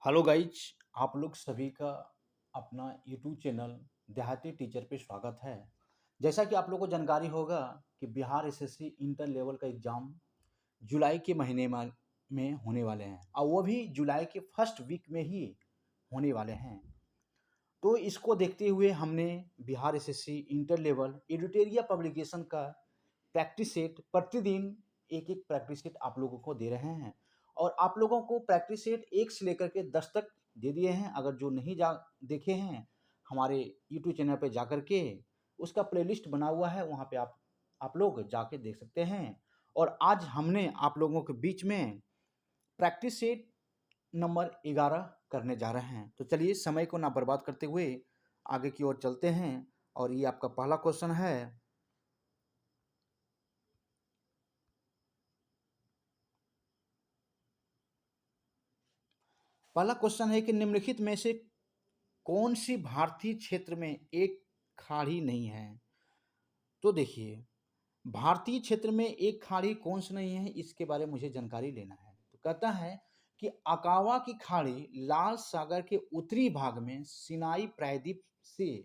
Hello guys. आप लोग सभी का अपना यूट्यूब चैनल देहाती टीचर पे स्वागत है। जैसा कि आप लोगों को जानकारी होगा कि बिहार एसएससी इंटर लेवल का एग्ज़ाम जुलाई के महीने में होने वाले हैं और वो भी जुलाई के फर्स्ट वीक में ही होने वाले हैं। तो इसको देखते हुए हमने Bihar SSC inter level editorial publication का प्रैक्टिस सेट प्रतिदिन एक एक प्रैक्टिस सेट आप लोगों को दे रहे हैं और आप लोगों को प्रैक्टिस सेट 1 से लेकर के 10 तक दे दिए हैं। अगर जो नहीं जा देखे हैं हमारे यूट्यूब चैनल पे जाकर के उसका प्लेलिस्ट बना हुआ है, वहाँ पे आप लोग जाके देख सकते हैं। और आज हमने आप लोगों के बीच में प्रैक्टिस सेट नंबर 11 करने जा रहे हैं। तो चलिए समय को ना बर्बाद करते हुए आगे की ओर चलते हैं और ये आपका पहला क्वेश्चन है। पहला क्वेश्चन है कि निम्नलिखित में से कौन सी भारतीय क्षेत्र में एक खाड़ी नहीं है। तो देखिए, भारतीय क्षेत्र में एक खाड़ी कौन सी नहीं है, इसके बारे में मुझे जानकारी लेना है। तो कहता है कि अकावा की खाड़ी लाल सागर के उत्तरी भाग में सिनाई प्रायद्वीप से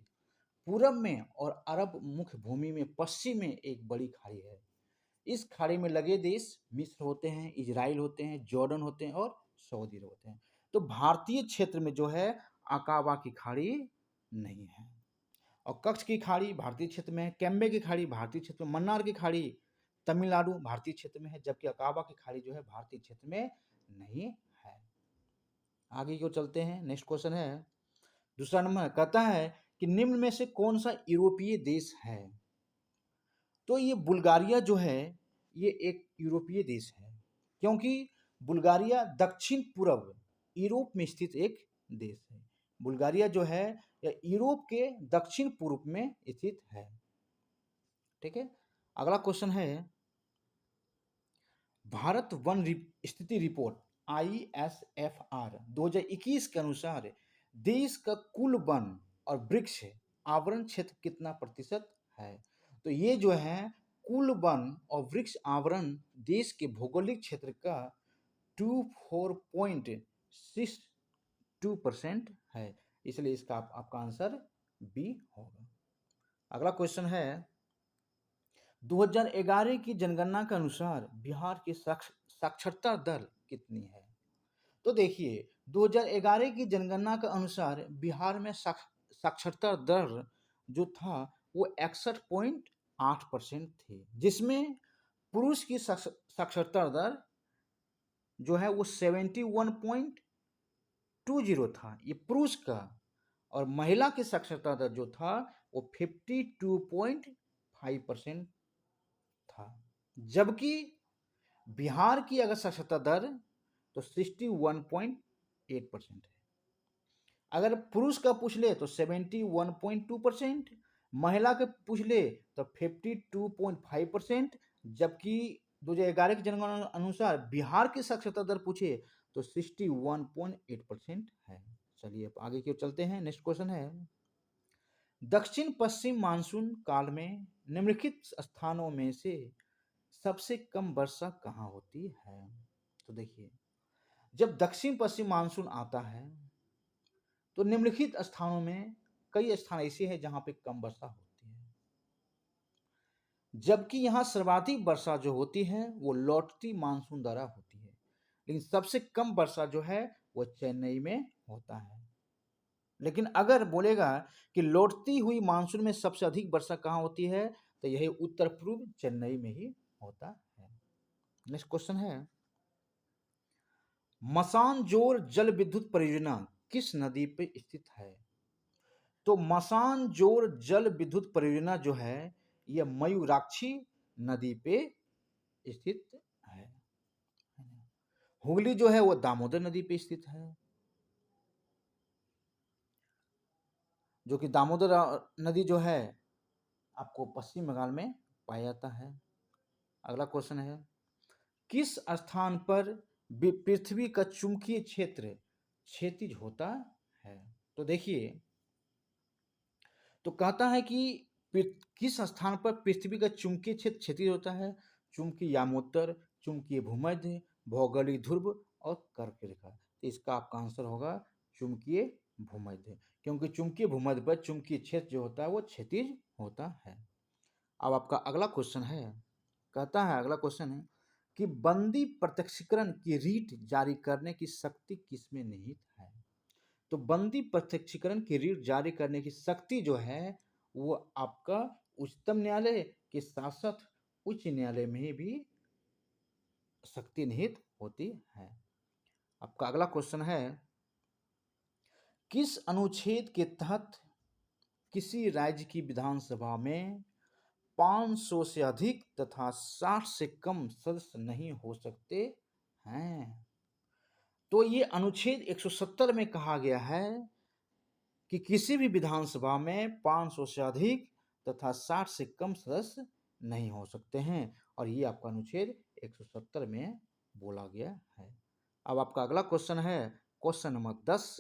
पूरब में और अरब मुख्य भूमि में पश्चिम में एक बड़ी खाड़ी है। इस खाड़ी में लगे देश मिस्र होते हैं, इजराइल होते हैं, जॉर्डन होते हैं और सऊदी अरब होते हैं। तो भारतीय क्षेत्र में जो है अकाबा की खाड़ी नहीं है। और कच्छ की खाड़ी भारतीय क्षेत्र में है, कैम्बे की खाड़ी भारतीय क्षेत्र में, मन्नार की खाड़ी तमिलनाडु भारतीय क्षेत्र में है, जबकि अकाबा की खाड़ी जो है भारतीय क्षेत्र में नहीं है। आगे की ओर चलते हैं। नेक्स्ट क्वेश्चन है, दूसरा नंबर कहता है कि निम्न में से कौन सा यूरोपीय देश है। तो ये बुल्गारिया जो है ये एक यूरोपीय देश है, क्योंकि बुल्गारिया दक्षिण पूर्व यूरोप में स्थित एक देश है। बुल्गारिया जो है यह यूरोप के दक्षिण पूर्व में स्थित है। ठीक है। अगला क्वेश्चन है, भारत वन स्थिति रिपोर्ट ISFR 2021 के अनुसार देश का कुल वन और वृक्ष आवरण क्षेत्र कितना प्रतिशत है। तो ये जो है कुल वन और वृक्ष आवरण देश के भौगोलिक क्षेत्र का 24.62% है, इसलिए इसका आपका आंसर बी होगा। अगला क्वेश्चन है, 2011 की जनगणना के अनुसार बिहार की साक्षरता दर कितनी है। तो देखिए, 2011 की जनगणना के अनुसार बिहार में साक्षरता दर जो था वो 61.8% थी, जिसमें पुरुष की साक्षरता दर जो है वो 71.20 था, ये पुरुष का। और महिला की साक्षरता दर जो था वो 52.5% था। जबकि बिहार की अगर साक्षरता दर तो 61.8% है। अगर पुरुष का पूछ ले तो 71.2%, महिला के पूछ ले तो 52.5%, जबकि 2011 की जनगणना अनुसार बिहार की साक्षरता दर पूछे तो 61.8% है। चलिए अब आगे की ओर चलते हैं। नेक्स्ट क्वेश्चन है, दक्षिण पश्चिम मानसून काल में निम्नलिखित स्थानों में से सबसे कम वर्षा कहाँ होती है। तो देखिए, जब दक्षिण पश्चिम मानसून आता है तो निम्नलिखित स्थानों में कई स्थान ऐसे हैं जहां पे कम वर्षा होती है, जबकि यहां सर्वाधिक वर्षा जो होती है वो लौटती मानसून द्वारा होती है। लेकिन सबसे कम वर्षा जो है वो चेन्नई में होता है। लेकिन अगर बोलेगा कि लौटती हुई मानसून में सबसे अधिक वर्षा कहाँ होती है, तो यही उत्तर पूर्व चेन्नई में ही होता है। नेक्स्ट क्वेश्चन है, मसानजोर जल विद्युत परियोजना किस नदी पे स्थित है। तो मसानजोर जल विद्युत परियोजना जो है यह मयूराक्षी नदी पे स्थित है। हुगली जो है वो दामोदर नदी पे स्थित है, जो कि दामोदर नदी जो है आपको पश्चिम बंगाल में पाया जाता है। अगला क्वेश्चन है, किस स्थान पर पृथ्वी का चुंबकीय क्षेत्र क्षैतिज होता है। तो देखिए, तो कहता है कि किस स्थान पर पृथ्वी का चुंबकीय क्षेत्र क्षैतिज होता है। चुंबकीय यामोत्तर, चुंबकीय भूमध्य, भौगोलिक ध्रुव और कर्क रेखा। तो इसका आपका आंसर होगा चुंबकीय भूमध्य, क्योंकि चुंबकीय भूमध्य पर चुंबकीय क्षेत्र जो होता है वो क्षैतिज होता है। अब आपका अगला क्वेश्चन है, कहता है अगला क्वेश्चन है कि बंदी प्रत्यक्षीकरण की रीट जारी करने की शक्ति किसमें निहित है। तो बंदी प्रत्यक्षीकरण की रीट जारी करने की शक्ति जो है वो आपका उच्चतम न्यायालय के साथ साथ उच्च न्यायालय में भी शक्ति निहित होती है। आपका अगला क्वेश्चन है, किस अनुच्छेद के तहत किसी राज्य की विधानसभा में 500 से अधिक तथा 60 से कम सदस्य नहीं हो सकते हैं। तो ये अनुच्छेद 170 में कहा गया है कि किसी भी विधानसभा में 500 से अधिक तथा 60 से कम सदस्य नहीं हो सकते हैं, और ये आपका अनुच्छेद 170 में बोला गया है। अब आपका अगला क्वेश्चन है क्वेश्चन नंबर 10।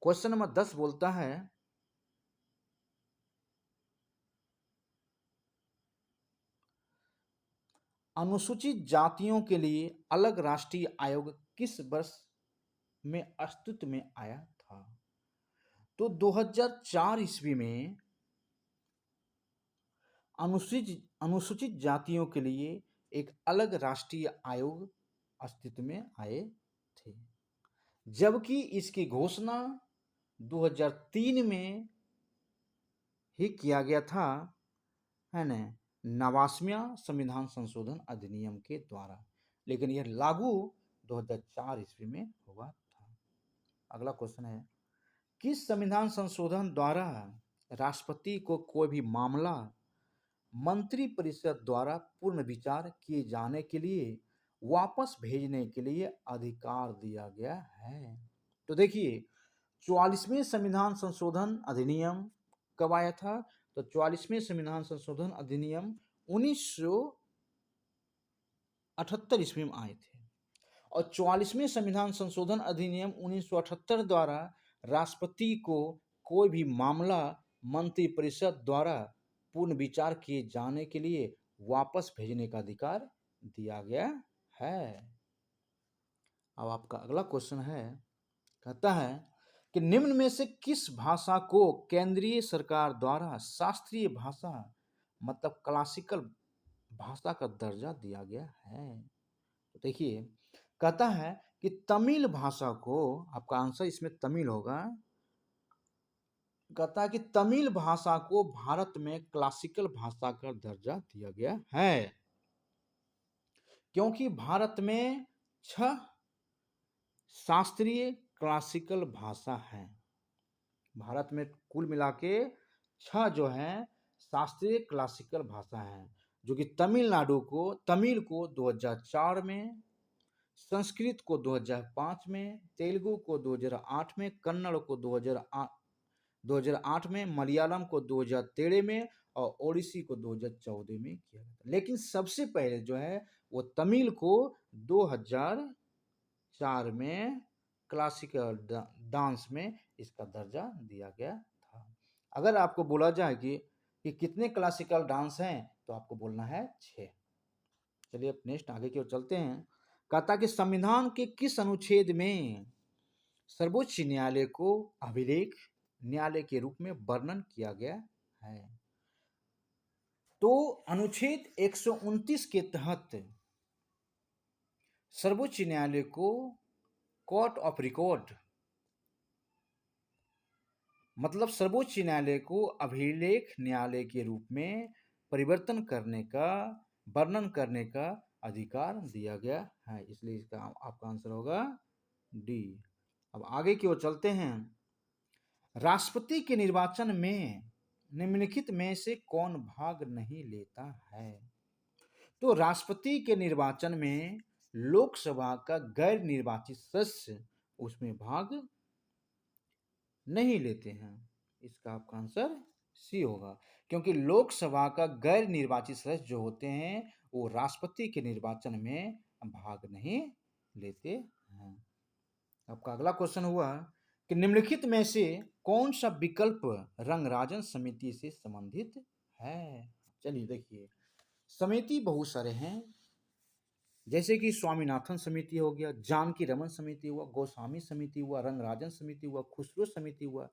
क्वेश्चन नंबर 10 बोलता है, अनुसूचित जातियों के लिए अलग राष्ट्रीय आयोग किस वर्ष में अस्तित्व में आया था। तो 2004 ईस्वी में अनुसूचित जातियों के लिए एक अलग राष्ट्रीय आयोग अस्तित्व में आए थे, जबकि इसकी घोषणा 2003 में ही किया गया था, है ना, 89वां संविधान संशोधन अधिनियम के द्वारा, लेकिन यह लागू 2004 ईस्वी में हुआ था। अगला क्वेश्चन है, किस संविधान संशोधन द्वारा राष्ट्रपति को कोई भी मामला मंत्री परिषद द्वारा पुनः विचार किए जाने के लिए वापस भेजने के लिए अधिकार दिया गया है। तो देखिए 44वें संविधान संशोधन अधिनियम कब आया था। तो 44वें संविधान संशोधन अधिनियम 1978 ईस्वी में आए थे, और 44वें संविधान संशोधन अधिनियम 1978 द्वारा राष्ट्रपति को कोई भी मामला मंत्रिपरिषद द्वारा पुनः विचार किए जाने के लिए वापस भेजने का अधिकार दिया गया है। अब आपका अगला क्वेश्चन है, कहता है कि निम्न में से किस भाषा को केंद्रीय सरकार द्वारा शास्त्रीय भाषा मतलब क्लासिकल भाषा का दर्जा दिया गया है। तो देखिए कहता है कि तमिल भाषा को, आपका आंसर इसमें तमिल होगा, कहता है कि तमिल भाषा को भारत में क्लासिकल भाषा का दर्जा दिया गया है, क्योंकि भारत में 6 शास्त्रीय क्लासिकल भाषा है। भारत में कुल मिला के 6 जो है शास्त्रीय क्लासिकल भाषा है, जो कि तमिल को 2004 में, संस्कृत को 2005 में, तेलुगु को 2008 में, कन्नड़ को 2008 में, मलयालम को 2013 में और ओडिसी को 2014 में किया गया। लेकिन सबसे पहले जो है वो तमिल को 2004 में क्लासिकल डांस में इसका दर्जा दिया गया था। अगर आपको बोला जाए कि कितने क्लासिकल डांस हैं तो आपको बोलना है 6। चलिए अब नेक्स्ट आगे की ओर चलते हैं। कहता कि संविधान के किस अनुच्छेद में सर्वोच्च न्यायालय को अभिलेख न्यायालय के रूप में वर्णन किया गया है। तो अनुच्छेद 129 के तहत सर्वोच्च न्यायालय को कोर्ट ऑफ रिकॉर्ड मतलब सर्वोच्च न्यायालय को अभिलेख न्यायालय के रूप में परिवर्तन करने का, वर्णन करने का अधिकार दिया गया है, इसलिए इसका आपका आंसर होगा डी। अब आगे की ओर चलते हैं। राष्ट्रपति के निर्वाचन में निम्नलिखित में से कौन भाग नहीं लेता है। तो राष्ट्रपति के निर्वाचन में लोकसभा का गैर निर्वाचित सदस्य उसमें भाग नहीं लेते हैं, इसका आपका आंसर सी होगा, क्योंकि लोकसभा का गैर निर्वाचित सदस्य जो होते हैं वो राष्ट्रपति के निर्वाचन में भाग नहीं लेते हैं। आपका अगला क्वेश्चन हुआ कि निम्नलिखित में से कौन सा विकल्प रंगराजन समिति से संबंधित है। चलिए देखिए, समिति बहुत सारे हैं, जैसे कि स्वामीनाथन समिति हो गया, जानकी रमन समिति हुआ, गोस्वामी समिति हुआ, रंगराजन समिति हुआ, खुसरो समिति हुआ,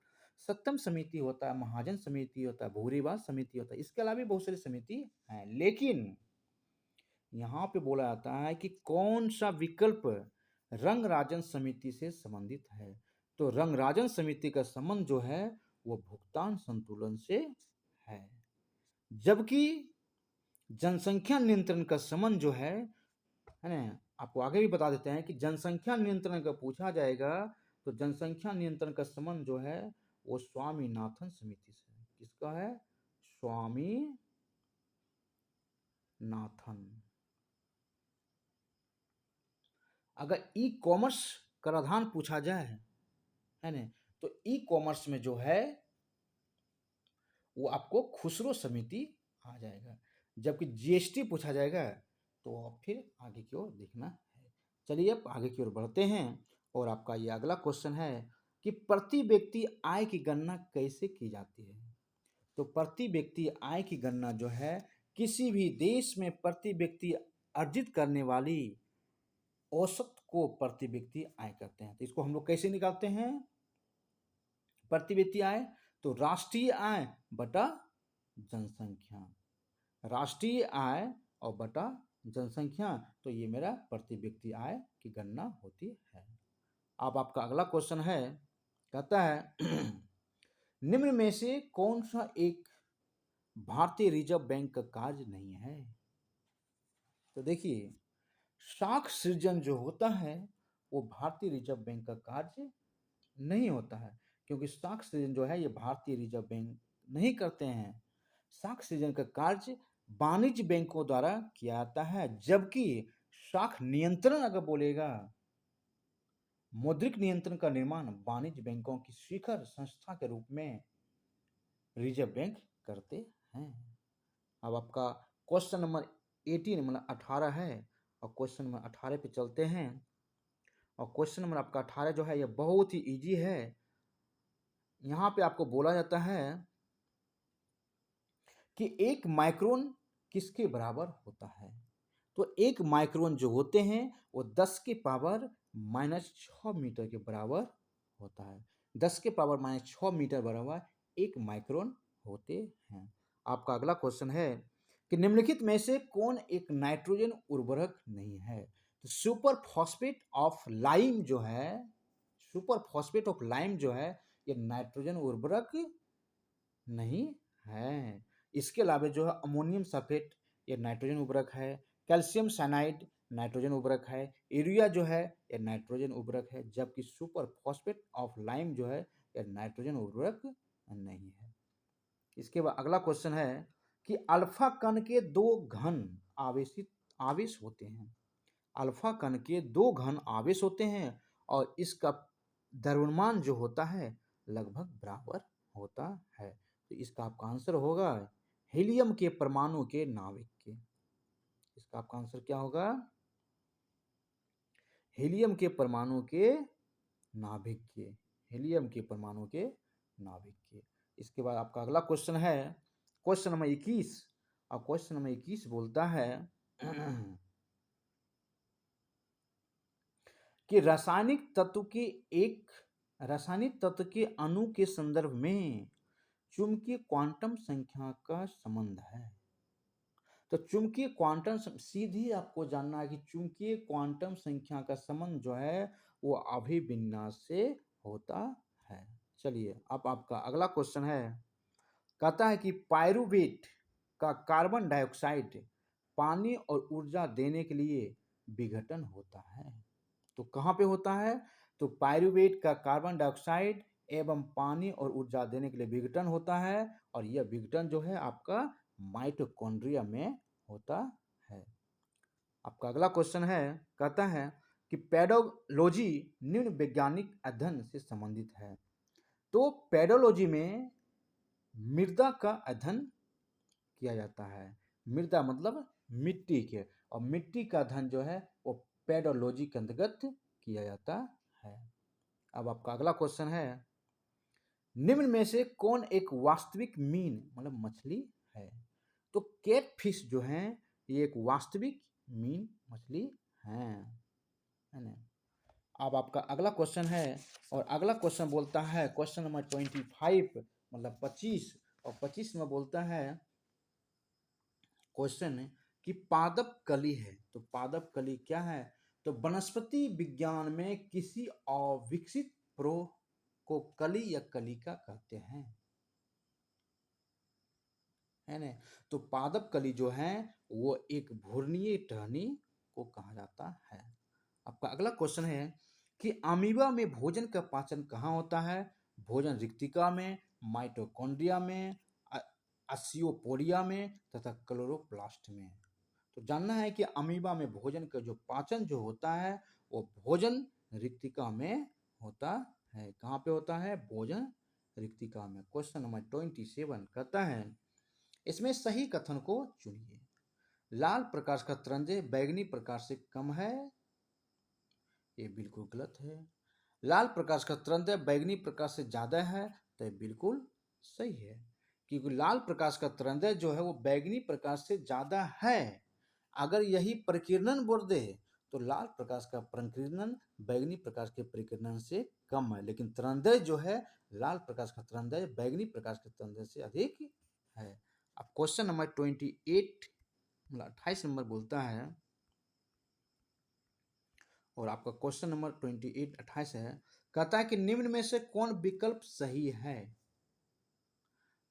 सत्यम समिति होता है, महाजन समिति होता है, भूरीवास समिति होता है। इसके अलावा भी बहुत सारी समिति हैं, लेकिन यहाँ पे बोला जाता है कि कौन सा विकल्प रंगराजन समिति से संबंधित है। तो रंगराजन समिति का संबंध जो है वो भुगतान संतुलन से है, जबकि जनसंख्या नियंत्रण का संबंध जो है ना, आपको आगे भी बता देते हैं कि जनसंख्या नियंत्रण का पूछा जाएगा तो जनसंख्या नियंत्रण का संबंध जो है वो स्वामीनाथन समिति से है। किसका है? स्वामीनाथन। अगर ई कॉमर्स कराधान पूछा जाए है ना, तो ई कॉमर्स में जो है वो आपको खुसरो समिति आ जाएगा, जबकि जीएसटी पूछा जाएगा तो अब फिर आगे की ओर देखना है। चलिए अब आगे की ओर बढ़ते हैं और आपका ये अगला क्वेश्चन है कि प्रति व्यक्ति आय की गणना कैसे की जाती है। तो प्रति व्यक्ति आय की गणना जो है किसी भी देश में प्रति व्यक्ति अर्जित करने वाली औसत को प्रति व्यक्ति आय कहते हैं। तो इसको हम लोग कैसे निकालते हैं? प्रति व्यक्ति आय तो राष्ट्रीय आय बटा जनसंख्या, राष्ट्रीय आय और बटा जनसंख्या, तो ये मेरा प्रति व्यक्ति आय की गणना होती है। अब आपका अगला क्वेश्चन है, कहता है निम्न में से कौन सा एक भारतीय रिजर्व बैंक का कार्य नहीं है। तो देखिए, साख सृजन जो होता है वो भारतीय रिजर्व बैंक का कार्य नहीं होता है, क्योंकि साख सृजन जो है ये भारतीय रिजर्व बैंक नहीं करते हैं। साख सृजन का कार्य वाणिज्य बैंकों द्वारा किया जाता है, जबकि साख नियंत्रण अगर बोलेगा, मौद्रिक नियंत्रण का निर्माण वाणिज्य बैंकों की शिखर संस्था के रूप में रिजर्व बैंक करते हैं। अब आपका क्वेश्चन नंबर 18 मतलब 18 है, और क्वेश्चन नंबर 18 पे चलते हैं। और क्वेश्चन नंबर आपका 18 जो है ये बहुत ही इजी है। यहाँ पे आपको बोला जाता है कि एक माइक्रोन किसके बराबर होता है। तो एक माइक्रोन जो होते हैं वो 10 के पावर -6 मीटर के बराबर होता है। 10 के पावर -6 मीटर बराबर एक माइक्रोन होते हैं। आपका अगला क्वेश्चन है कि निम्नलिखित में से कौन एक नाइट्रोजन उर्वरक नहीं है। तो सुपर फॉस्फेट ऑफ लाइम जो है, सुपर फॉस्फेट ऑफ लाइम जो है ये नाइट्रोजन उर्वरक नहीं है। इसके अलावा जो है अमोनियम सल्फेट ये नाइट्रोजन उर्वरक है, कैल्शियम साइनाइड नाइट्रोजन उर्वरक है, यूरिया जो है ये नाइट्रोजन उर्वरक है, जबकि सुपर फॉस्फेट ऑफ लाइम जो है ये नाइट्रोजन उर्वरक नहीं है। इसके बाद अगला क्वेश्चन है कि अल्फा कण के दो घन आवेश होते हैं। अल्फा कण के दो घन आवेश होते हैं और इसका द्रव्यमान जो होता है लगभग बराबर होता है। तो इसका आपका आंसर होगा हीलियम के परमाणु के नाभिक के। इसका आपका आंसर क्या होगा? हीलियम के परमाणु के नाभिक के, हीलियम के परमाणु के नाभिक के। इसके बाद आपका अगला क्वेश्चन है क्वेश्चन नंबर 21, और क्वेश्चन नंबर 21 बोलता है कि रासायनिक तत्व के अणु के संदर्भ में चुंबकीय क्वांटम संख्या का संबंध है। तो चुंबकीय क्वांटम सीधी आपको जानना है कि चुंबकीय क्वांटम संख्या का संबंध जो है वो अभिविन्यास से होता है। चलिए अब आपका अगला क्वेश्चन है, कहता है कि पायरुवेट का कार्बन डाइऑक्साइड पानी और ऊर्जा देने के लिए विघटन होता है। तो कहाँ पे होता है? तो पायरुवेट का कार्बन डाइऑक्साइड एवं पानी और ऊर्जा देने के लिए विघटन होता है, और यह विघटन जो है आपका माइटोकॉन्ड्रिया में होता है। आपका अगला क्वेश्चन है, कहता है कि पेडोलॉजी निम्न वैज्ञानिक अध्ययन से संबंधित है। तो पेडोलॉजी में मृदा का अध्ययन किया जाता है। मृदा मतलब मिट्टी के, और मिट्टी का अध्ययन जो है वो पेडोलॉजी के अंतर्गत किया जाता है। अब आपका अगला क्वेश्चन है, निम्न में से कौन एक वास्तविक मीन मतलब मछली है। तो कैटफिश जो है ये एक वास्तविक मीन मछली अब आपका अगला क्वेश्चन है, और अगला क्वेश्चन बोलता है क्वेश्चन नंबर 25 मतलब 25, और 25 में बोलता है क्वेश्चन कि पादप कली है। तो पादप कली क्या है? तो वनस्पति विज्ञान में किसी अविकसित प्रो को कली या कलिका कहते हैं, है ना। तो पादप कली जो है वो एक भ्रूणीय टहनी को कहा जाता है। आपका अगला क्वेश्चन है कि अमीबा में भोजन का पाचन कहाँ होता है? भोजन रिक्तिका में, माइटोकॉन्ड्रिया में, असियोपोडिया में तथा क्लोरोप्लास्ट में। तो जानना है कि अमीबा में भोजन का जो पाचन जो होता है वो भोजन रिक्तिका में होता है। कहाँ पे होता है? भोजन रिक्तिका में। क्वेश्चन नंबर 27 कहता है इसमें सही कथन को चुनिए। लाल प्रकाश का तरंगे बैंगनी प्रकाश से कम है, ये बिल्कुल गलत है। लाल प्रकाश का तरंगे बैंगनी प्रकाश से ज्यादा है, तो ये बिल्कुल सही है, क्योंकि लाल प्रकाश का तरंगे जो है वो बैंगनी प्रकाश से ज्यादा है। अगर यही प्रकीर्णन बोल दे तो लाल प्रकाश का प्रकीर्णन बैंगनी प्रकाश के प्रकीर्णन से कम है, लेकिन तरंगे जो है लाल प्रकाश का तरंगे बैंगनी प्रकाश के तरंगे से अधिक है। अब क्वेश्चन नंबर 28 मतलब 28 नंबर बोलता है, और आपका क्वेश्चन नंबर 28 है, कहता है कि निम्न में से कौन विकल्प सही है?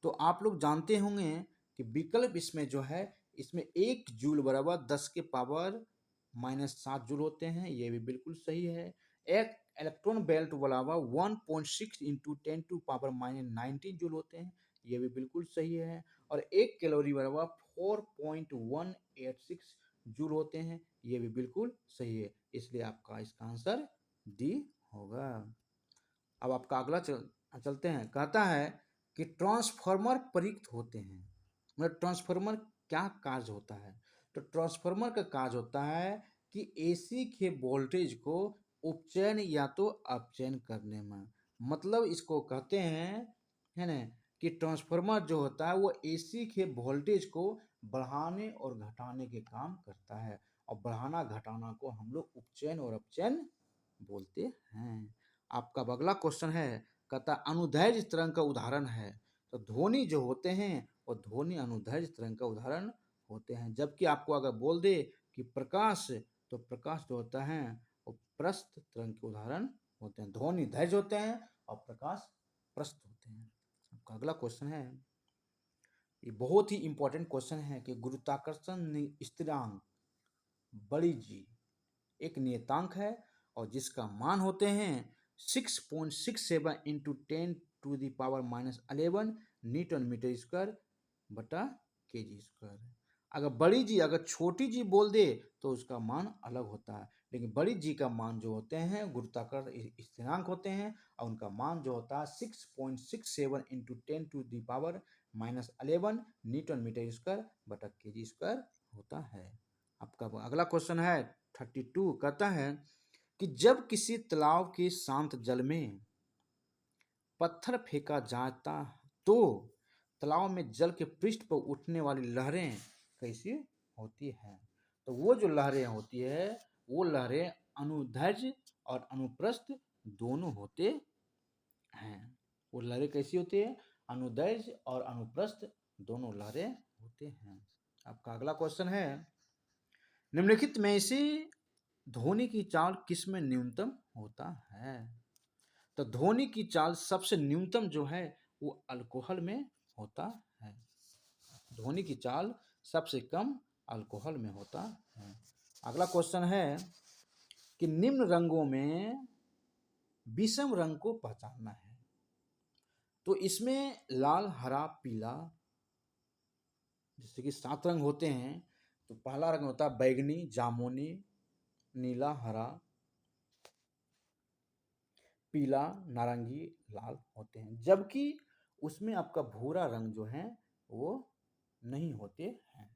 तो आप लोग जानते होंगे कि विकल्प इसमें जो है इसमें 1 जूल बराबर 10 के पावर -7 जूल होते हैं, ये भी बिल्कुल सही है। एक इलेक्ट्रॉन बेल्ट बराबर 1.6 इंटू 10 टू पावर -19 जूल होते हैं, ये भी बिल्कुल सही है। और 1 कैलोरी बराबर 4.186 जूल होते हैं, ये भी बिल्कुल सही है। इसलिए आपका इसका आंसर डी होगा। अब आपका अगला चलते हैं, कहता है कि ट्रांसफार्मर प्रयुक्त होते हैं। मतलब ट्रांसफार्मर क्या कार्य होता है? तो ट्रांसफार्मर का कार्य होता है कि एसी के वोल्टेज को उपचयन या तो अपचयन करने में, मतलब इसको कहते हैं, है ना, कि ट्रांसफार्मर जो होता है वो एसी के वोल्टेज को बढ़ाने और घटाने के काम करता है, और बढ़ाना घटाना को हम लोग उपचयन और अपचयन बोलते हैं। आपका अगला क्वेश्चन है, कहता अनुदैर्ध्य तरंग का उदाहरण है। तो ध्वनि जो होते हैं वो ध्वनि अनुदैर्ध्य तरंग का उदाहरण होते हैं। जबकि आपको अगर बोल दे कि प्रकाश, तो प्रकाश जो होता है वो प्रस्थ तरंग के उदाहरण होते हैं। ध्वनि दैर्ध्य होते हैं और प्रकाश प्रस्थ होते हैं। आपका अगला क्वेश्चन है, ये बहुत ही इंपॉर्टेंट क्वेश्चन है कि गुरुत्वाकर्षण स्थिरांक बड़ी जी एक नियतांक है और जिसका मान होते हैं 6.67 into 10 to the power -11 newton metre square बटा केजी स्क्वायर। अगर बड़ी जी अगर छोटी जी बोल दे तो उसका मान अलग होता है, लेकिन बड़ी जी का मान जो होते हैं गुरुत्वाकर्षण स्थिरांक होते हैं, और उनका मान जो होता है 6.67 into 10 to the power -11 newton metre square बटा केजी स्क्वायर होता है। आपका अगला क्वेश्चन है 32, कहता है कि जब किसी तालाब के शांत जल में पत्थर फेंका जाता तो तालाब में जल के पृष्ठ पर उठने वाली लहरें कैसी होती हैं? तो वो जो लहरें होती है वो लहरें अनुदैर्ध्य और अनुप्रस्थ दोनों होते हैं। वो लहरें कैसी होती है? अनुदैर्ध्य और अनुप्रस्थ दोनों लहरें होते हैं। आपका अगला क्वेश्चन है, निम्नलिखित में से ध्वनि की चाल किसमें न्यूनतम होता है? तो ध्वनि की चाल सबसे न्यूनतम जो है वो अल्कोहल में होता है। ध्वनि की चाल सबसे कम अल्कोहल में होता है। अगला क्वेश्चन है कि निम्न रंगों में विषम रंग को पहचानना है। तो इसमें लाल, हरा, पीला, जैसे कि 7 रंग होते हैं, तो पहला रंग होता है बैगनी, जामुनी, नीला, हरा, पीला, नारंगी, लाल होते हैं। जबकि उसमें आपका भूरा रंग जो है वो नहीं होते हैं।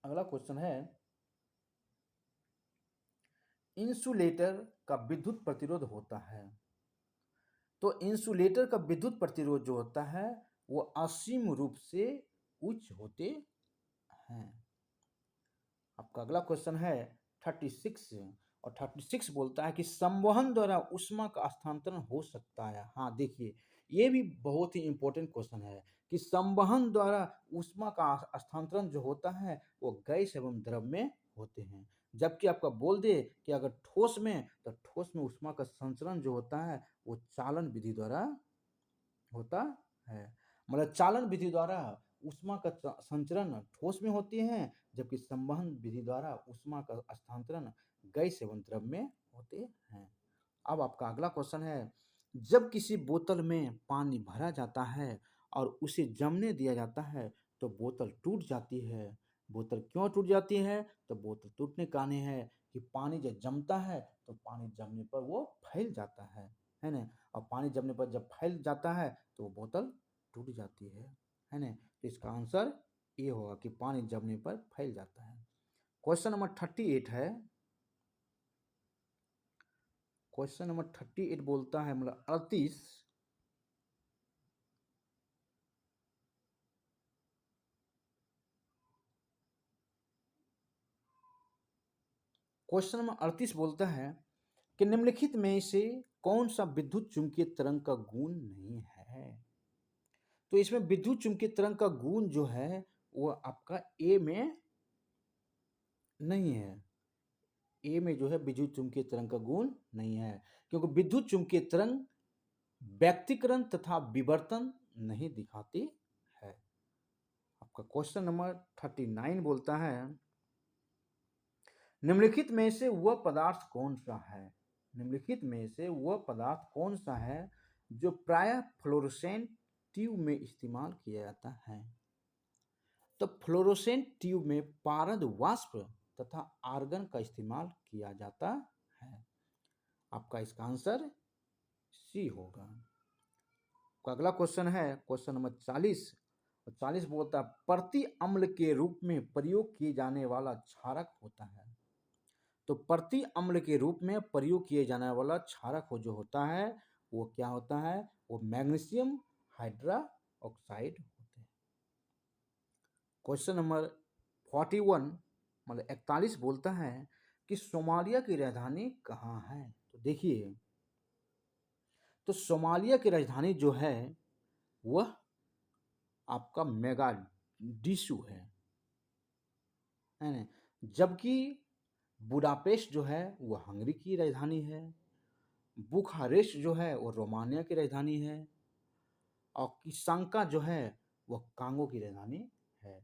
अगला क्वेश्चन है, इंसुलेटर का विद्युत प्रतिरोध होता है। तो इंसुलेटर का विद्युत प्रतिरोध जो होता है वो असीम रूप से उच्च होते हैं। आपका अगला क्वेश्चन है 36, और 36 बोलता है कि संवहन द्वारा ऊष्मा का स्थानांतरण हो सकता है। हाँ, देखिए ये भी बहुत ही इंपॉर्टेंट क्वेश्चन है कि संवहन द्वारा ऊष्मा का स्थानांतरण जो होता है वो गैस एवं द्रव में होते हैं। जबकि आपका बोल दे कि अगर ठोस में, तो ठोस में ऊष्मा का संचरण जो होता है वो चालन विधि द्वारा होता है। मतलब चालन विधि द्वारा ऊष्मा का संचरण ठोस में होती है, जबकि संवहन विधि द्वारा ऊष्मा का स्थानांतरण गैस एवं द्रव में होते हैं। अब आपका अगला क्वेश्चन है, जब किसी बोतल में पानी भरा जाता है और उसे जमने दिया जाता है तो बोतल टूट जाती है। बोतल क्यों टूट जाती है? तो बोतल टूटने का कारण है कि पानी जब जमता है तो पानी जमने पर वो फैल जाता है ना? और पानी जमने पर जब फैल जाता है तो वो बोतल टूट जाती है ना? तो इसका आंसर ये होगा कि पानी जमने पर फैल जाता है। क्वेश्चन नंबर 38 है। क्वेश्चन नंबर 38 बोलता है, मतलब 38, क्वेश्चन नंबर 38 बोलता है कि निम्नलिखित में से कौन सा विद्युत चुंबकीय तरंग का गुण नहीं है? तो इसमें विद्युत चुंबकीय तरंग का गुण जो है वो आपका ए में नहीं है। ए में जो है विद्युत चुंबकीय तरंग का गुण नहीं है, क्योंकि विद्युत चुंबकीय तरंग व्यक्तीकरण तथा विवर्तन नहीं दिखाती है। आपका क्वेश्चन नंबर 39 बोलता है, निम्नलिखित में से वह पदार्थ कौन सा है? निम्नलिखित में से वह पदार्थ कौन सा है जो प्रायः फ्लोरोसेंट ट्यूब में इस्तेमाल किया जाता है? तो फ्लोरोसेंट ट्यूब में पारद वाष्प तथा आर्गन का इस्तेमाल किया जाता है। आपका इसका आंसर सी होगा। अगला क्वेश्चन है क्वेश्चन नंबर 40। 40 बोलता है, प्रति अम्ल के रूप में प्रयोग किए जाने वाला क्षारक होता है। तो प्रति अम्ल के रूप में प्रयोग किए जाने वाला क्षारक जो होता है वो क्या होता है? वो मैग्नीशियम हाइड्रा ऑक्साइड होते हैं। क्वेश्चन नंबर 41, मतलब 41 बोलता है कि सोमालिया की राजधानी कहाँ है? तो देखिए, तो सोमालिया की राजधानी जो है वह आपका मेगाडिशु है ना? जबकि बुडापेस्ट जो है वो हंगरी की राजधानी है, बुखारेस्ट जो है वो रोमानिया की राजधानी है, और किसांका जो है वह कांगो की राजधानी है।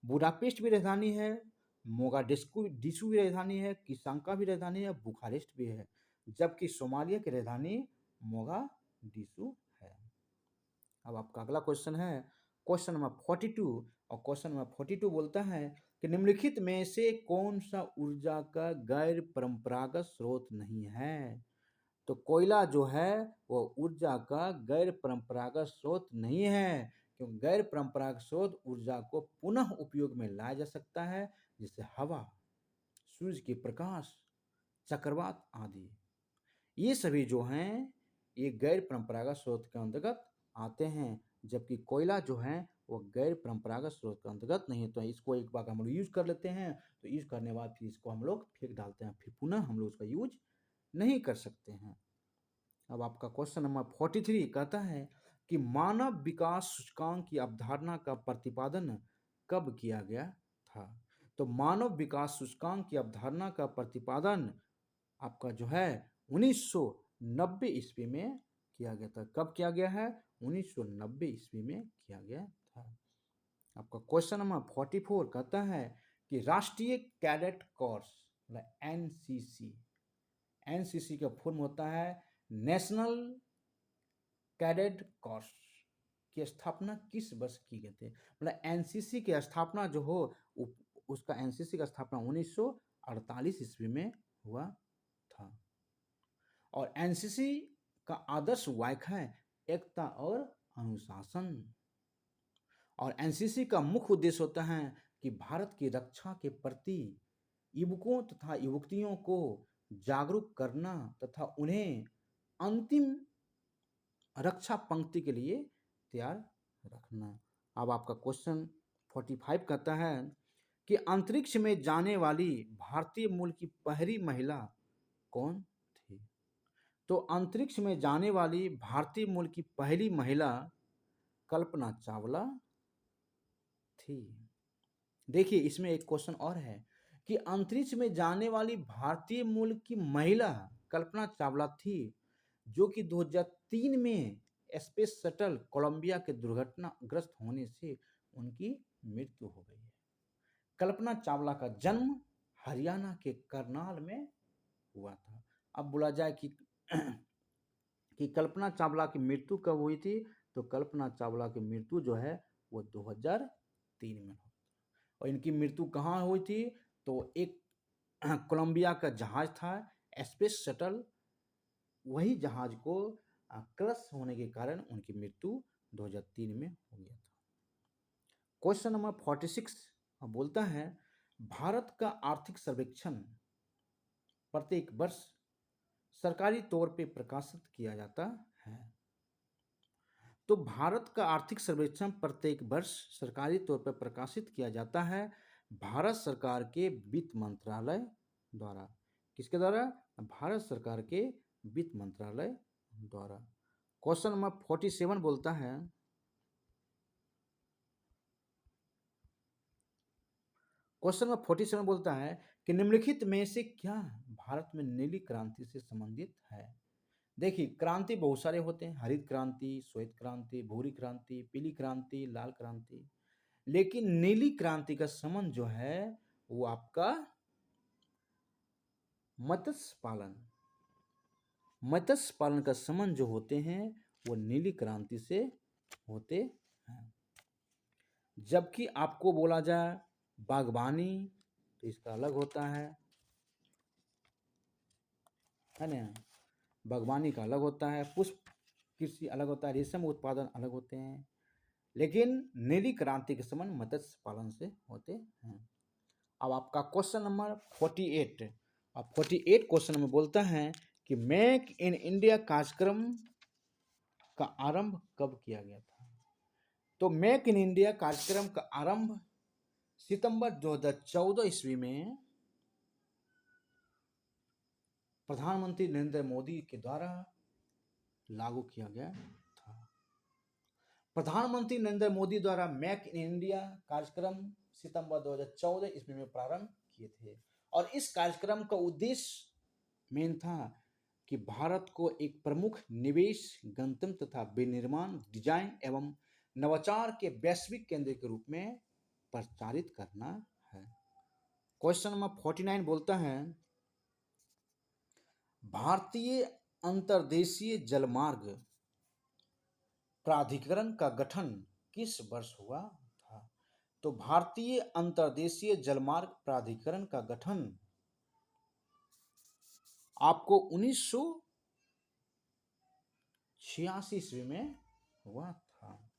बुडापेस्ट भी राजधानी है, मोगाडिस्कु डिशु भी राजधानी है, किसांका भी राजधानी है, बुखारेस्ट भी है, जबकि सोमालिया की राजधानी मोगाडिशु है। अब आपका अगला क्वेश्चन है क्वेश्चन नंबर 42, और क्वेश्चन नंबर 42 बोलता है कि निम्नलिखित में से कौन सा ऊर्जा का गैर परंपरागत स्रोत नहीं है? तो कोयला जो है वो ऊर्जा का गैर परंपरागत स्रोत नहीं है, क्योंकि गैर परंपरागत स्रोत ऊर्जा को पुनः उपयोग में लाया जा सकता है, जैसे हवा, सूर्य के प्रकाश, चक्रवात आदि। ये सभी जो हैं ये गैर परंपरागत स्रोत के अंतर्गत आते हैं, जबकि कोयला जो है वो गैर परंपरागत स्रोत के अंतर्गत नहीं है। तो इसको एक बार हम लोग यूज कर लेते हैं, तो यूज करने के बाद फिर इसको हम लोग फेंक डालते हैं, फिर पुनः हम लोग उसका यूज नहीं कर सकते हैं। अब आपका क्वेश्चन नंबर 43 कहता है कि मानव विकास सूचकांक की अवधारणा का प्रतिपादन कब किया गया था? तो मानव विकास सूचकांक की अवधारणा का प्रतिपादन आपका जो है 1990 ईस्वी में किया गया था। कब किया गया है? 1990 ईस्वी में किया गया था। आपका क्वेश्चन नंबर 44 कहता है कि राष्ट्रीय कैडेट कोर्स मतलब एनसीसी, एनसीसी का फुल होता है नेशनल कैडेट कोर्स, की स्थापना किस वर्ष की गई थी? मतलब एनसीसी की स्थापना जो हो उसका एनसीसी का स्थापना 1948 ईस्वी में हुआ था। और एनसीसी का आदर्श वाक्य है एकता और अनुशासन। और एनसीसी का मुख्य उद्देश्य होता है कि भारत की रक्षा के प्रति युवकों तथा युवतियों को जागरूक करना तथा उन्हें अंतिम रक्षा पंक्ति के लिए तैयार रखना। अब आपका क्वेश्चन 45 कहता है कि अंतरिक्ष में जाने वाली भारतीय मूल की पहली महिला कौन थी? तो अंतरिक्ष में जाने वाली भारतीय मूल की पहली महिला कल्पना चावला थी। देखिए इसमें एक क्वेश्चन और है कि अंतरिक्ष में जाने वाली भारतीय मूल की महिला कल्पना चावला थी, जो कि 2003 में स्पेस शटल कोलंबिया के दुर्घटनाग्रस्त होने से उनकी मृत्यु हो गई है। कल्पना चावला का जन्म हरियाणा के करनाल में हुआ था। अब बोला जाए कि कि कल्पना चावला की मृत्यु कब हुई थी, तो कल्पना चावला की मृत्यु जो है वो 2003 में हुई। और इनकी मृत्यु कहाँ हुई थी, तो एक कोलंबिया का जहाज था स्पेस शटल, वही जहाज को क्रश होने के कारण उनकी मृत्यु 2003 में हो गया था। क्वेश्चन नंबर 46 बोलता है भारत का आर्थिक सर्वेक्षण प्रत्येक वर्ष सरकारी तौर पे प्रकाशित किया जाता है। तो भारत का आर्थिक सर्वेक्षण प्रत्येक वर्ष सरकारी तौर पर प्रकाशित किया जाता है भारत सरकार के वित्त मंत्रालय द्वारा। किसके द्वारा? भारत सरकार के वित्त मंत्रालय द्वारा। क्वेश्चन नंबर 47 बोलता है कि निम्नलिखित में से क्या भारत में नीली क्रांति से संबंधित है? देखिए क्रांति बहुत सारे होते हैं, हरित क्रांति, श्वेत क्रांति, भूरी क्रांति, पीली क्रांति, लाल क्रांति, लेकिन नीली क्रांति का संबंध जो है वो आपका मत्स्य पालन का संबंध जो होते हैं वो नीली क्रांति से होते हैं। जबकि आपको बोला जाए बागवानी तो इसका अलग होता है ना, बागवानी का अलग होता है, पुष्प कृषि अलग होता है, रेशम उत्पादन अलग होते हैं, लेकिन नीली क्रांति के संबंध मत्स्य पालन से होते हैं। अब आपका क्वेश्चन नंबर 48, अब 48 क्वेश्चन में बोलता है कि मेक इन इंडिया कार्यक्रम का आरंभ कब किया गया था? तो मेक इन इंडिया कार्यक्रम का आरंभ सितंबर 2014 ईस्वी में प्रधानमंत्री नरेंद्र मोदी के द्वारा लागू किया गया था। प्रधानमंत्री नरेंद्र मोदी द्वारा मेक इन इंडिया कार्यक्रम सितंबर 2014 ईस्वी में प्रारंभ किए थे और इस कार्यक्रम का उद्देश्य मेन था कि भारत को एक प्रमुख निवेश गंतव्य तथा विनिर्माण, डिजाइन एवं नवाचार के वैश्विक केंद्र के रूप में प्रचारित करना है। क्वेश्चन नंबर 49 बोलता है भारतीय अंतर्देशीय जलमार्ग प्राधिकरण का गठन किस वर्ष हुआ था? तो भारतीय अंतर्देशीय जलमार्ग प्राधिकरण का गठन आपको 1986 ईस्वी में हुआ था।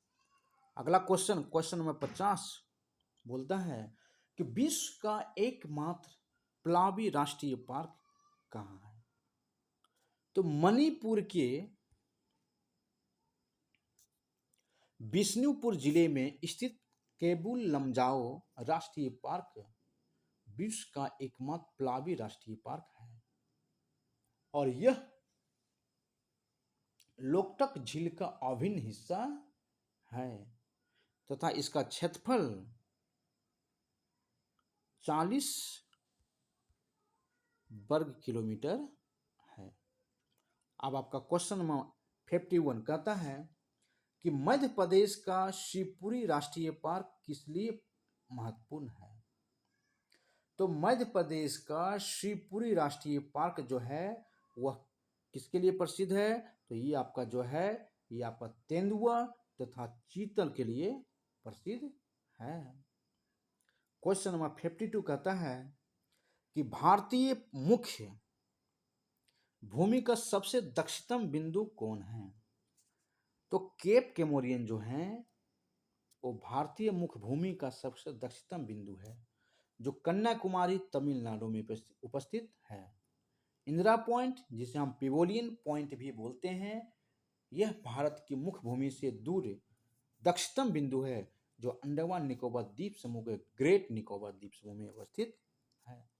अगला क्वेश्चन, क्वेश्चन नंबर 50 बोलता है कि विश्व का एकमात्र प्लावी राष्ट्रीय पार्क कहाँ है? तो मणिपुर के बिष्णुपुर जिले में स्थित केबुल लमजाओ राष्ट्रीय पार्क विश्व का एकमात्र प्लावी राष्ट्रीय पार्क है और यह लोकटक झील का अभिन्न हिस्सा है तथा इसका क्षेत्रफल 40 वर्ग किलोमीटर है। अब आपका क्वेश्चन नंबर 51 कहता है कि मध्य प्रदेश का शिवपुरी राष्ट्रीय पार्क किस लिए महत्वपूर्ण है? तो मध्य प्रदेश का शिवपुरी राष्ट्रीय पार्क जो है वह किसके लिए प्रसिद्ध है? तो ये आपका जो है ये आपका तेंदुआ तथा चीतल के लिए प्रसिद्ध है। क्वेश्चन नंबर 52 कहता है कि भारतीय मुख्य भूमि का सबसे दक्षिणतम बिंदु कौन है? तो केप केमोरियन जो है वो भारतीय मुख्य भूमि का सबसे दक्षिणतम बिंदु है जो कन्याकुमारी तमिलनाडु में उपस्थित है। इंदिरा पॉइंट जिसे हम पिवोलियन पॉइंट भी बोलते हैं, यह भारत की मुख्य भूमि से दूर दक्षिणतम बिंदु है जो अंडमान निकोबार द्वीप समूह के ग्रेट निकोबार द्वीप समूह में अवस्थित है।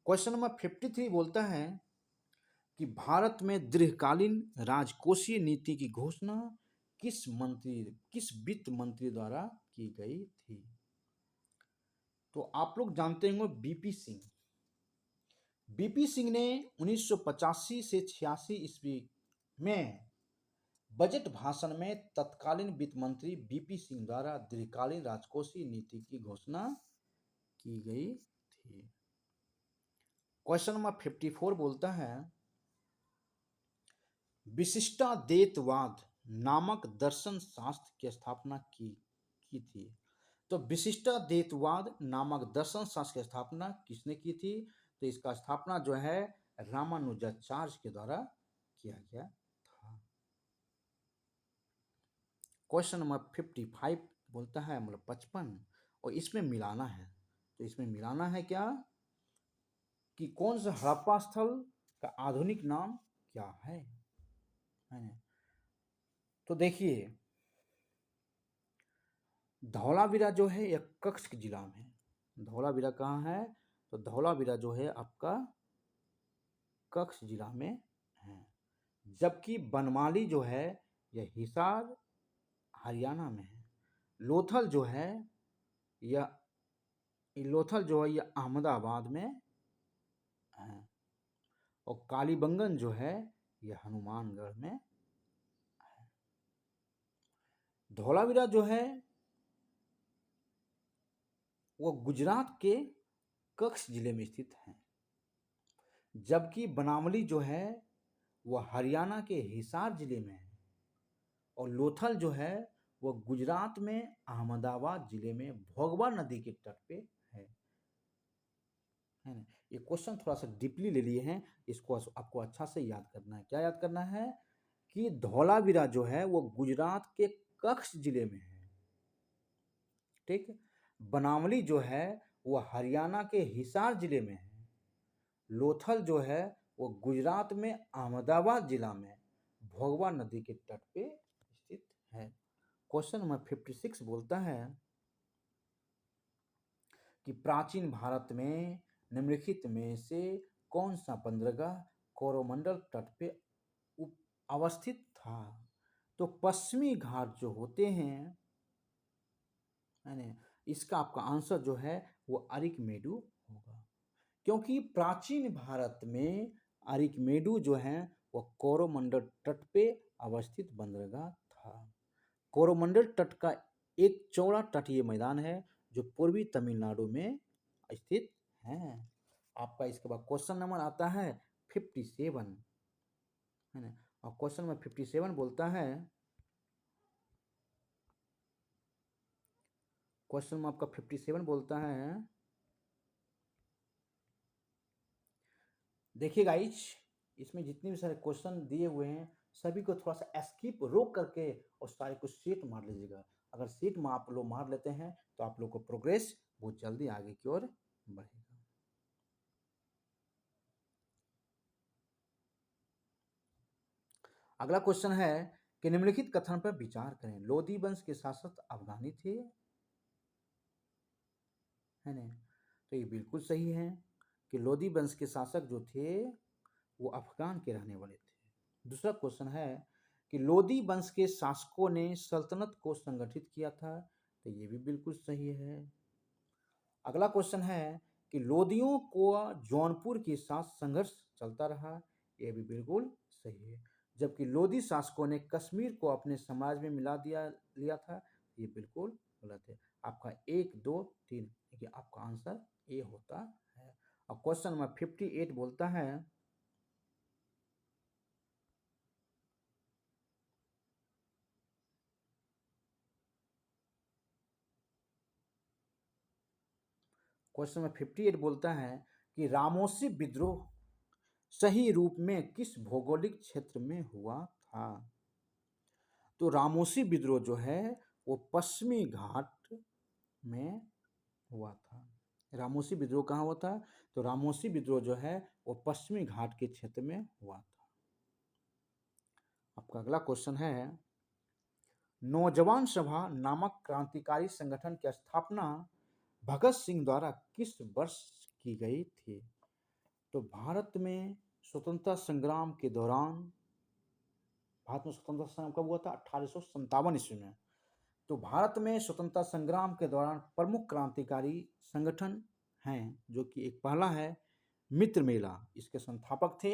क्वेश्चन नंबर 53 बोलता है कि भारत में दीर्घकालीन राजकोषीय नीति की घोषणा किस वित्त मंत्री द्वारा की गई थी? तो आप लोग जानते होंगे बीपी सिंह। बीपी सिंह ने 1985 से 86 ईस्वी में बजट भाषण में तत्कालीन वित्त मंत्री बीपी सिंह द्वारा दीर्घकालीन राजकोषीय नीति की घोषणा की गई थी। क्वेश्चन नंबर 54 बोलता है, विशिष्टाद्वैतवाद नामक दर्शन शास्त्र की स्थापना की थी। तो विशिष्टाद्वैतवाद नामक दर्शन शास्त्र की स्थापना किसने की थी? तो इसका स्थापना जो है रामानुजाचार्य के द्वारा किया गया था। क्वेश्चन नंबर 55 बोलता है, मतलब 55, और इसमें मिलाना है। तो इसमें मिलाना है क्या कि कौन सा हड़प्पा स्थल का आधुनिक नाम क्या है ना? तो देखिए, धौलावीरा जो है यह कच्छ जिला में है। धौलावीरा कहाँ है? तो धौलावीरा जो है आपका कच्छ जिला में है। जबकि बनमाली जो है यह हिसार हरियाणा में है। लोथल जो है यह अहमदाबाद में है। और कालीबंगन जो है यह हनुमानगढ़ में है। धौलावीरा जो है वो गुजरात के कच्छ जिले में स्थित है। जबकि बनावली जो है वह हरियाणा के हिसार जिले में है। और लोथल जो है वह गुजरात में अहमदाबाद जिले में भोगवा नदी के तट पे है ना? ये क्वेश्चन थोड़ा सा डीपली ले लिए हैं, इसको आपको अच्छा से याद करना है। क्या याद करना है? कि धौलावीरा जो है वो गुजरात के कच्छ जिले में है, ठीक। बनावली जो है वो हरियाणा के हिसार जिले में है। लोथल जो है वो गुजरात में अहमदाबाद जिला में भोगवा नदी के तट पे स्थित है। क्वेश्चन नंबर 56 बोलता है कि प्राचीन भारत में निम्नलिखित में से कौन सा बंदरगाह कोरोमंडल तट पे अवस्थित था? तो पश्चिमी घाट जो होते हैं, यानी इसका आपका आंसर जो है वो अरिकमेडु होगा, क्योंकि प्राचीन भारत में अरिकमेडु जो है वो कोरोमंडल तट पे अवस्थित बंदरगाह था। कोरोमंडल तट का एक चौड़ा तटीय मैदान है जो पूर्वी तमिलनाडु में स्थित है। आपका इसके बाद क्वेश्चन नंबर आता है 57, है ना? और क्वेश्चन नंबर 57 बोलता है, क्वेश्चन में आपका 57 बोलता है, देखिए गाइज, इसमें जितने भी सारे क्वेश्चन दिए हुए हैं सभी को थोड़ा सा स्किप रोक करके और सारे को सीट मार लीजिएगा। अगर सीट में आप लोग मार लेते हैं तो आप लोग को प्रोग्रेस बहुत जल्दी आगे की ओर बढ़ेगा। अगला क्वेश्चन है कि निम्नलिखित कथन पर विचार करें। लोदी वंश के शासक अफगानी थे, है ना? तो ये बिल्कुल सही है कि लोदी वंश के शासक जो थे वो अफगान के रहने वाले थे। दूसरा क्वेश्चन है कि लोदी वंश के शासकों ने सल्तनत को संगठित किया था, तो ये भी बिल्कुल सही है। अगला क्वेश्चन है कि लोदियों को जौनपुर के साथ संघर्ष चलता रहा, यह भी बिल्कुल सही है। जबकि लोदी शासकों ने कश्मीर को अपने समाज में मिला लिया था, ये बिल्कुल गलत है। आपका 1, 2, 3, देखिए आपका आंसर ए होता है। अब क्वेश्चन नंबर 58 बोलता है, क्वेश्चन नंबर 58 बोलता है कि रामोसी विद्रोह सही रूप में किस भौगोलिक क्षेत्र में हुआ था? तो रामोसी विद्रोह जो है वो पश्चिमी घाट में हुआ था। रामोसी विद्रोह कहाँ हुआ था? तो रामोसी विद्रोह जो है वो पश्चिमी घाट के क्षेत्र में हुआ था। आपका अगला क्वेश्चन है, नौजवान सभा नामक क्रांतिकारी संगठन की स्थापना भगत सिंह द्वारा किस वर्ष की गई थी? तो भारत में स्वतंत्रता संग्राम के दौरान भारत में स्वतंत्रता संग्राम कब हुआ था? 1857 ईस्वी में। तो भारत में स्वतंत्रता संग्राम के दौरान प्रमुख क्रांतिकारी संगठन हैं, जो कि एक पहला है मित्र मेला, इसके संस्थापक थे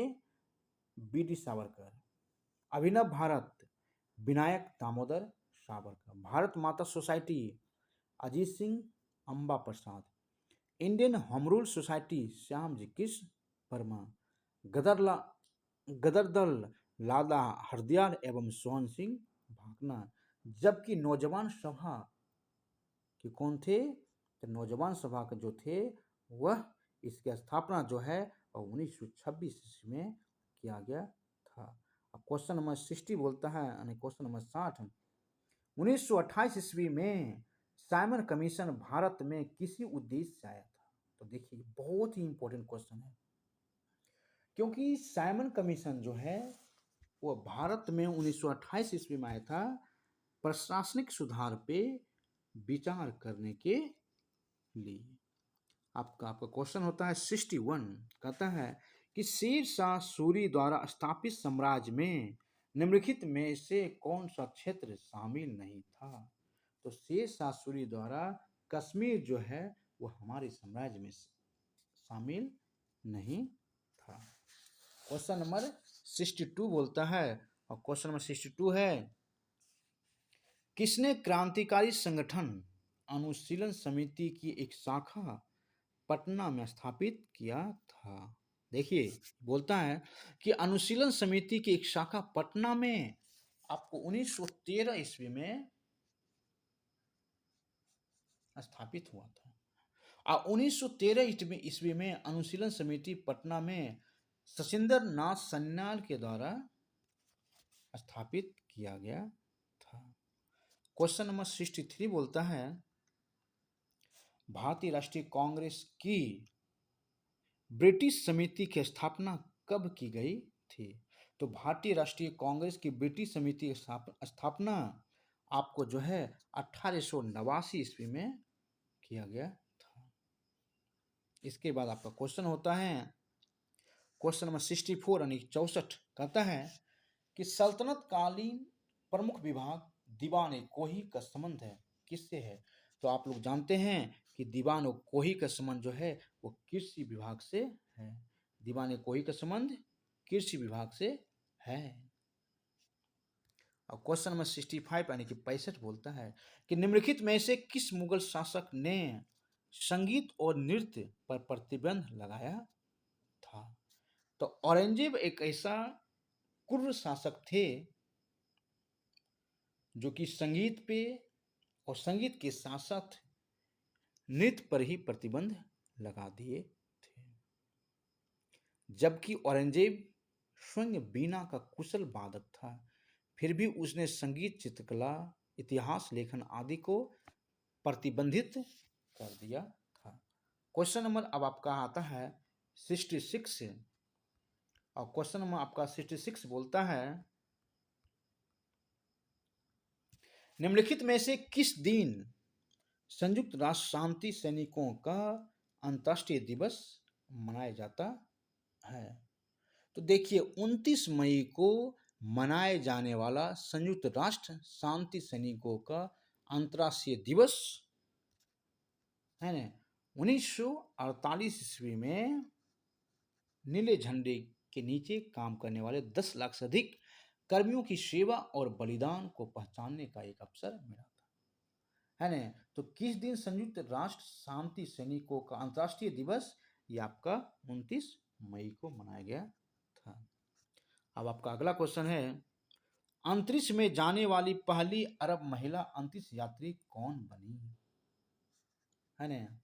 B D. Savarkar. Abhinav Bharat, Vinayak Damodar Savarkar. Bharat Mata society, Ajit Singh, Amba Prasad. Indian home rule society, Shyam ji Krishna Varma. Ghadar Dal, Lala Hardayal एवं सोहन सिंह भाकना। जबकि नौजवान सभा के कौन थे? तो नौजवान सभा के जो थे वह, इसकी स्थापना जो है 1926 ईस्वी में किया गया था। अब क्वेश्चन नंबर 60 बोलता है, यानी क्वेश्चन नंबर 60, 1928 ईस्वी में साइमन कमीशन भारत में किसी उद्देश्य से आया था? तो देखिए बहुत ही इंपॉर्टेंट क्वेश्चन है, क्योंकि साइमन कमीशन जो है वो भारत में 1928 ईस्वी में आया था प्रशासनिक सुधार पे विचार करने के लिए। आपका क्वेश्चन होता है 61, कहता है कि शेर शाह सूरी द्वारा स्थापित साम्राज्य में निम्नलिखित में से कौन सा क्षेत्र शामिल नहीं था? तो शेर शाह सूरी द्वारा कश्मीर जो है वो हमारे साम्राज्य में शामिल नहीं था। क्वेश्चन नंबर 62 बोलता है, और क्वेश्चन नंबर 62 है, किसने क्रांतिकारी संगठन अनुशीलन समिति की एक शाखा पटना में स्थापित किया था? देखिए बोलता है कि अनुशीलन समिति की एक शाखा पटना में आपको 1913 ईस्वी में स्थापित हुआ था। और 1913 ईस्वी में अनुशीलन समिति पटना में सचिंद्र नाथ सन्याल के द्वारा स्थापित किया गया था। क्वेश्चन नंबर 63 बोलता है, भारतीय राष्ट्रीय कांग्रेस की ब्रिटिश समिति की स्थापना कब की गई थी? तो भारतीय राष्ट्रीय कांग्रेस की ब्रिटिश समिति की स्थापना आपको जो है 1889 ईस्वी में किया गया था। इसके बाद आपका क्वेश्चन होता है क्वेश्चन नंबर 64 यानी 64, कहता है कि सल्तनत कालीन प्रमुख विभाग दीवान कोही का संबंध है किससे है? तो आप लोग जानते हैं कि दीवान कोही का संबंध जो है वो कृषि विभाग से है। दीवान कोही का संबंध कृषि विभाग से है। और क्वेश्चन नंबर 65 यानी कि 65 बोलता है कि निम्नलिखित में से किस मुगल शासक ने संगीत और नृत्य पर प्रतिबंध लगाया था? तो औरंगजेब एक ऐसा कुर्र शासक थे जो कि संगीत पे और संगीत के साथ साथ नृत्य पर ही प्रतिबंध लगा दिए थे। जबकि औरंगजेब स्वयं बीना का कुशल वादक था, फिर भी उसने संगीत, चित्रकला, इतिहास लेखन आदि को प्रतिबंधित कर दिया था। क्वेश्चन नंबर अब आपका आता है 66, और क्वेश्चन नंबर आपका 66 बोलता है, निम्नलिखित में से किस दिन संयुक्त राष्ट्र शांति सैनिकों का अंतर्राष्ट्रीय दिवस मनाया जाता है? तो देखिए 29 मई को मनाए जाने वाला संयुक्त राष्ट्र शांति सैनिकों का अंतर्राष्ट्रीय दिवस है ना 1948 ईस्वी में नीले झंडे के नीचे काम करने वाले 10 लाख से अधिक कर्मियों की सेवा और बलिदान को पहचानने का एक अवसर मिला था, है ना। तो किस दिन संयुक्त राष्ट्र शांति सैनिकों का अंतर्राष्ट्रीय दिवस? ये आपका 29 मई को मनाया गया था। अब आपका अगला क्वेश्चन है, अंतरिक्ष में जाने वाली पहली अरब महिला अंतरिक्ष यात्री कौन बनी? है ना।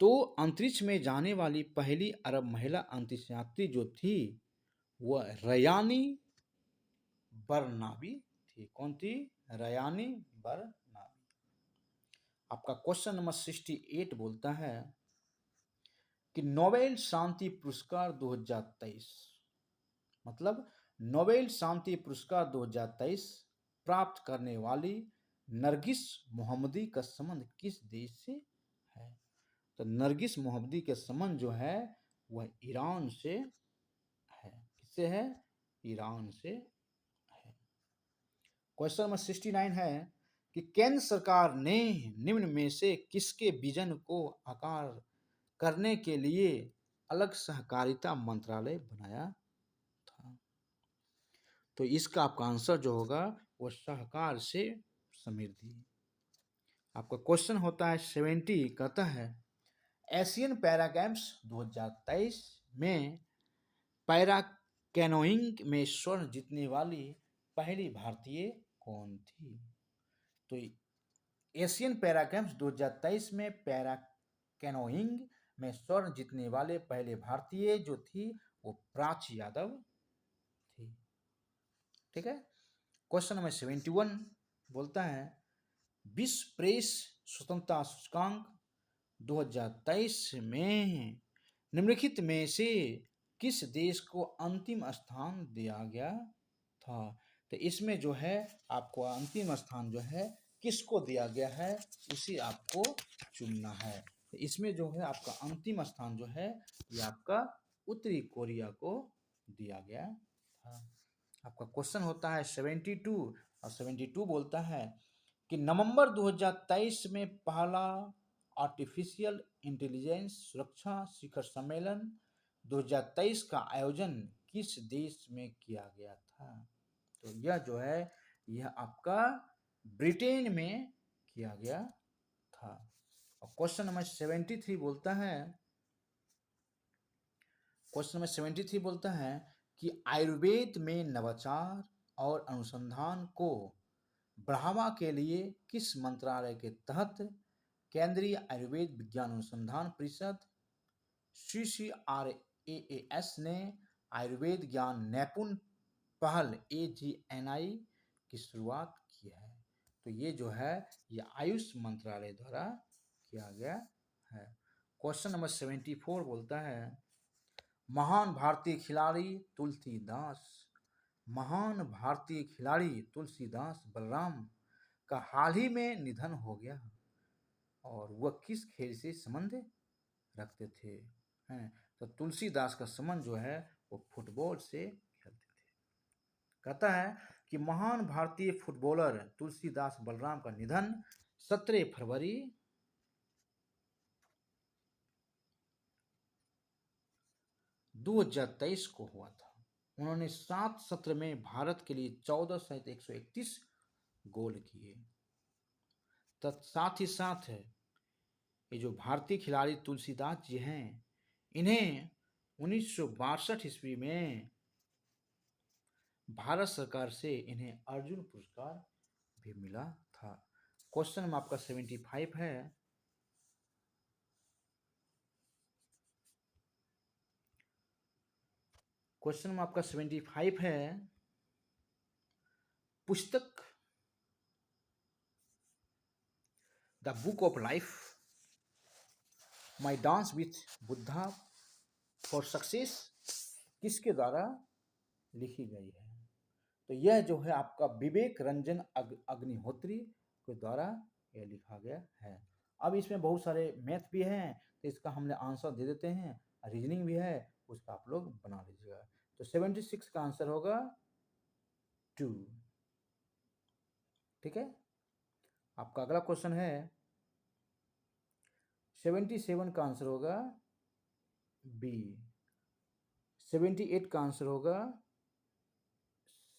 तो अंतरिक्ष में जाने वाली पहली अरब महिला अंतरिक्ष यात्री जो थी वह रयानी बरनाबी थी। कौन थी? रयानी बरनाबी। आपका क्वेश्चन नंबर 68 बोलता है कि नोबेल शांति पुरस्कार 2023, मतलब नोबेल शांति पुरस्कार 2023 प्राप्त करने वाली नरगिस मोहम्मदी का संबंध किस देश से है? तो नरगिस मोहम्मदी के संबंध जो है वह ईरान से किससे है? ईरान से है। क्वेश्चन नंबर 69 है कि केंद्र सरकार ने निम्न में से किसके विजन को आकार करने के लिए अलग सहकारिता मंत्रालय बनाया था? तो इसका आपका आंसर जो होगा वो सहकार से समृद्धि। आपका क्वेश्चन होता है 70, कहता है एशियन पैरा गेम्स 2023 में पैरा कैनोइंग में स्वर्ण जीतने वाली पहली भारतीय कौन थी? तो एशियन पैरा गेम्स 2023 में पैरा कैनोइंग में स्वर्ण जीतने वाले पहले भारतीय जो थी वो प्राची यादव थी। ठीक है। क्वेश्चन नंबर 71 बोलता है विश्व प्रेस स्वतंत्रता सूचकांक 2023 में निम्नलिखित में से किस देश को अंतिम स्थान दिया गया था? तो इसमें जो है आपको अंतिम स्थान जो है किसको दिया गया है उसी आपको चुनना है। तो इसमें जो है आपका अंतिम स्थान जो है ये आपका उत्तरी कोरिया को दिया गया था। आपका क्वेश्चन होता है 72 और 72 बोलता है कि नवंबर 2023 में पहला आर्टिफिशियल इंटेलिजेंस सुरक्षा शिखर सम्मेलन 2023 का आयोजन किस देश में किया गया था? तो यह जो है यह आपका ब्रिटेन में किया गया था। और क्वेश्चन नंबर 73 बोलता है कि आयुर्वेद में नवाचार और अनुसंधान को बढ़ावा के लिए किस मंत्रालय के तहत केंद्रीय आयुर्वेद विज्ञान अनुसंधान परिषद CCRAAS ने आयुर्वेद ज्ञान नैपुण पहल AGNI की शुरुआत की है? तो ये जो है ये आयुष मंत्रालय द्वारा किया गया है। क्वेश्चन नंबर 74 बोलता है महान भारतीय खिलाड़ी तुलसीदास बलराम का हाल ही में निधन हो गया और वह किस खेल से संबंध रखते थे? हैं तो तुलसीदास का संबंध जो है वो फुटबॉल से खेलते थे। कहता है कि महान भारतीय फुटबॉलर तुलसीदास बलराम का निधन 17 फरवरी 2023 को हुआ था। उन्होंने 7 सत्र में भारत के लिए 14 सहित 131 गोल किए। साथ ही साथ ये जो भारतीय खिलाड़ी तुलसीदास जी हैं इन्हें 1962 ईस्वी में भारत सरकार से इन्हें अर्जुन पुरस्कार भी मिला था। क्वेश्चन में आपका 75 है पुस्तक the book of life my dance with Buddha for success किसके द्वारा लिखी गई है? तो यह जो है आपका विवेक रंजन अग्निहोत्री के द्वारा यह लिखा गया है। अब इसमें बहुत सारे मैथ भी हैं तो इसका हमने आंसर दे देते हैं, रीजनिंग भी है उसका आप लोग बना लीजिएगा। तो 76 का आंसर होगा 2। ठीक है। आपका अगला क्वेश्चन है 77 का आंसर होगा बी, 78 का आंसर होगा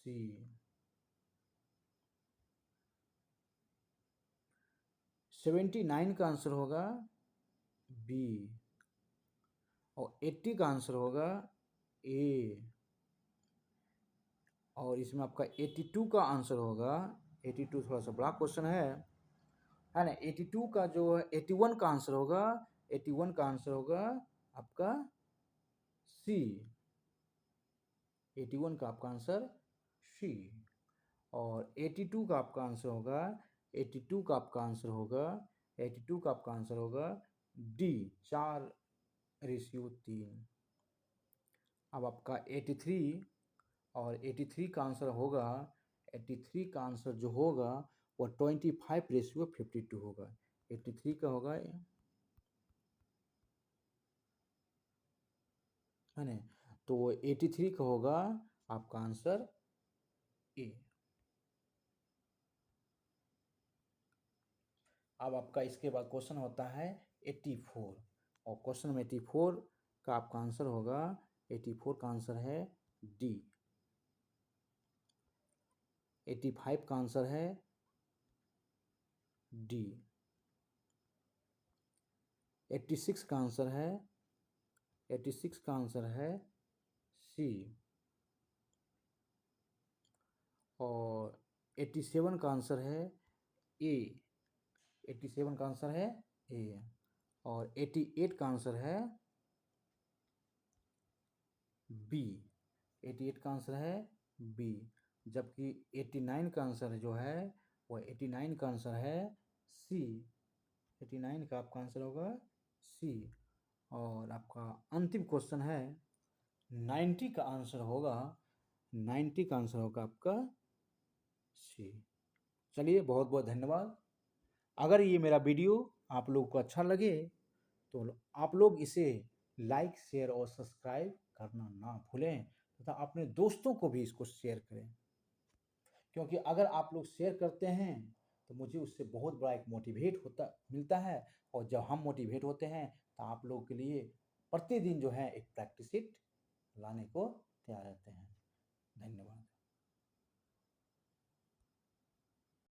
सी, 79 का आंसर होगा बी और 80 का आंसर होगा ए और इसमें आपका 82 का आंसर होगा 82 थोड़ा सा बड़ा क्वेश्चन है ना। 82 का जो 81 का आंसर होगा 81 का आंसर होगा आपका सी, 81 का आपका आंसर सी और 82 का आपका आंसर होगा 82 का आपका आंसर होगा 82 का आपका आंसर होगा डी 4:3। अब आपका 83 और 83 का आंसर होगा 83 का आंसर जो होगा वो 25:52 होगा। 83 का होगा है ना तो 83 का होगा आपका आंसर ए। अब आपका इसके बाद क्वेश्चन होता है 84, और क्वेश्चन में 84 का आपका आंसर होगा, 84 का आंसर है डी। 85 का आंसर है डी। 86 का आंसर है, 86 का आंसर है सी। और 87 का आंसर है ए। 87 का आंसर है ए। और 88 का आंसर है बी। 88 का आंसर है बी। जबकि 89 का आंसर जो है वो 89 का आंसर है सी। 89 का आपका आंसर होगा सी। और आपका अंतिम क्वेश्चन है 90 का आंसर होगा, 90 का आंसर होगा आपका सी। चलिए, बहुत बहुत धन्यवाद। अगर ये मेरा वीडियो आप लोगों को अच्छा लगे तो आप लोग इसे लाइक, शेयर और सब्सक्राइब करना ना भूलें, तथा अपने दोस्तों को भी इसको शेयर करें, क्योंकि अगर आप लोग शेयर करते हैं तो मुझे उससे बहुत बड़ा एक मोटिवेट होता मिलता है, और जब हम मोटिवेट होते हैं तो आप लोगों के लिए प्रतिदिन जो है एक प्रैक्टिस सेट लाने को तैयार रहते हैं। धन्यवाद।